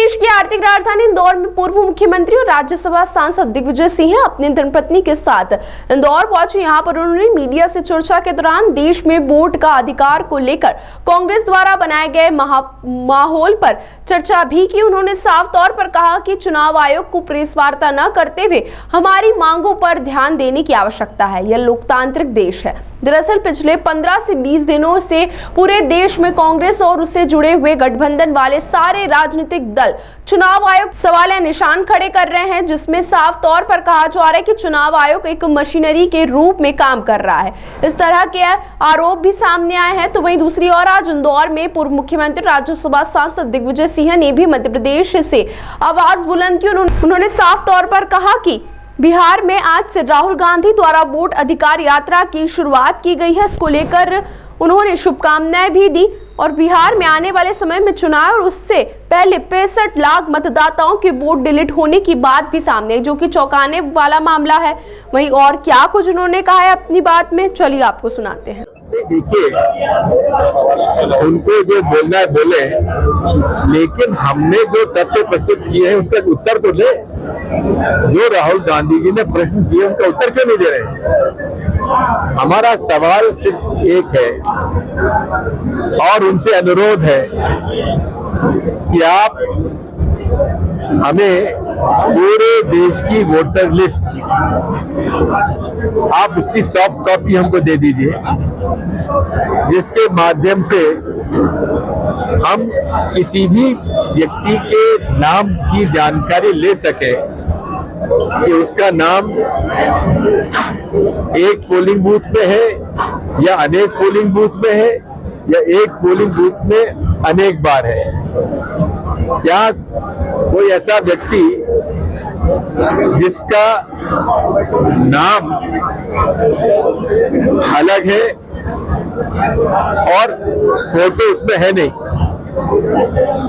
प्रदेश की आर्थिक राजधानी इंदौर में पूर्व मुख्यमंत्री और राज्यसभा सांसद दिग्विजय सिंह अपनी धर्मपत्नी के साथ इंदौर पहुंचे। यहां पर उन्होंने मीडिया से चर्चा के दौरान देश में वोट का अधिकार को लेकर कांग्रेस द्वारा बनाए गए माहौल पर चर्चा भी की। उन्होंने साफ तौर पर कहा कि चुनाव आयोग को प्रेस वार्ता न करते हुए हमारी मांगों पर ध्यान देने की आवश्यकता है। यह लोकतांत्रिक देश है। दरअसल पिछले 15 से 20 दिनों से पूरे देश में कांग्रेस और उससे जुड़े हुए गठबंधन वाले सारे राजनीतिक दल चुनाव आयोग सवालिया निशान खड़े कर रहे हैं, जिसमें साफ तौर पर कहा जा रहा है कि चुनाव आयोग एक मशीनरी के रूप में काम कर रहा है। इस तरह के आरोप भी सामने आए हैं। तो वहीं दूसरी ओर आज इंदौर में पूर्व मुख्यमंत्री राज्यसभा सांसद दिग्विजय सिंह ने भी मध्य प्रदेश से आवाज बुलंद की। उन्होंने साफ तौर पर कहा कि बिहार में आज से राहुल गांधी द्वारा वोट अधिकार यात्रा की शुरुआत की गई है। इसको लेकर उन्होंने शुभकामनाएं भी दी और बिहार में आने वाले समय में चुनाव और उससे पहले 65 लाख मतदाताओं के वोट डिलीट होने की बात भी सामने, जो कि चौंकाने वाला मामला है। वहीं और क्या कुछ उन्होंने कहा है अपनी बात में, चलिए आपको सुनाते हैं। देखिए, उनको जो बोलना है बोले, लेकिन हमने जो तथ्य प्रस्तुत किए हैं उसका उत्तर तो दे। जो राहुल गांधी जी ने प्रश्न किए उनका उत्तर क्यों नहीं दे रहे? हमारा सवाल सिर्फ एक है और उनसे अनुरोध है कि आप हमें पूरे देश की वोटर लिस्ट, आप उसकी सॉफ्ट कॉपी हमको दे दीजिए, जिसके माध्यम से हम किसी भी व्यक्ति के नाम की जानकारी ले सके कि उसका नाम एक पोलिंग बूथ में है या अनेक पोलिंग बूथ में है या एक पोलिंग बूथ में अनेक बार है। क्या कोई ऐसा व्यक्ति जिसका नाम अलग है और फोटो उसमें है नहीं?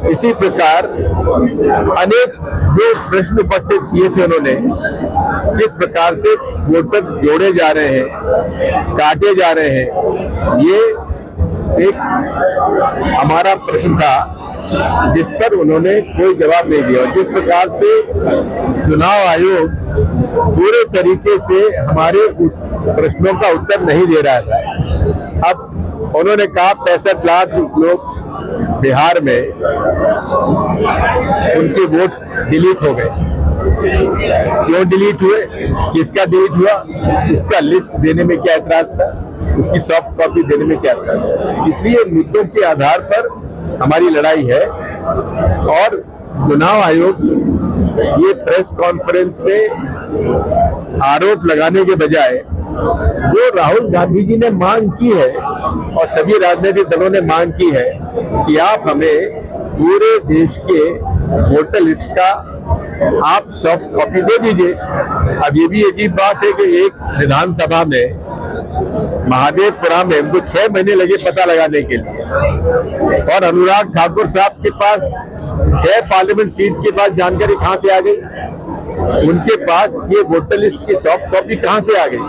इसी प्रकार अनेक जो प्रश्न उपस्थित किए थे उन्होंने, किस प्रकार से वोटर जोड़े जा रहे हैं, काटे जा रहे हैं, ये एक हमारा प्रश्न था जिस पर उन्होंने कोई जवाब नहीं दिया। और जिस प्रकार से चुनाव आयोग पूरे तरीके से हमारे प्रश्नों का उत्तर नहीं दे रहा था। अब उन्होंने कहा 65 लाख लोग बिहार में उनके वोट डिलीट हो गए। क्यों डिलीट हुए, किसका डिलीट हुआ, उसका लिस्ट देने में क्या ऐतराज था, उसकी सॉफ्ट कॉपी देने में क्या ऐतराज था? इसलिए मुद्दों के आधार पर हमारी लड़ाई है। और चुनाव आयोग ये प्रेस कॉन्फ्रेंस में आरोप लगाने के बजाय जो राहुल गांधी जी ने मांग की है और सभी राजनीतिक दलों ने मांग की है कि आप हमें पूरे देश के वोटर लिस्ट का आप सॉफ्ट कॉपी दे दीजिए। अब ये भी अजीब बात है कि एक विधानसभा में महादेवपुरा में उनको 6 महीने लगे पता लगाने के लिए, और अनुराग ठाकुर साहब के पास 6 पार्लियामेंट सीट के बाद जानकारी कहां से आ गई? उनके पास ये वोटर लिस्ट की सॉफ्ट कॉपी कहां से आ गई?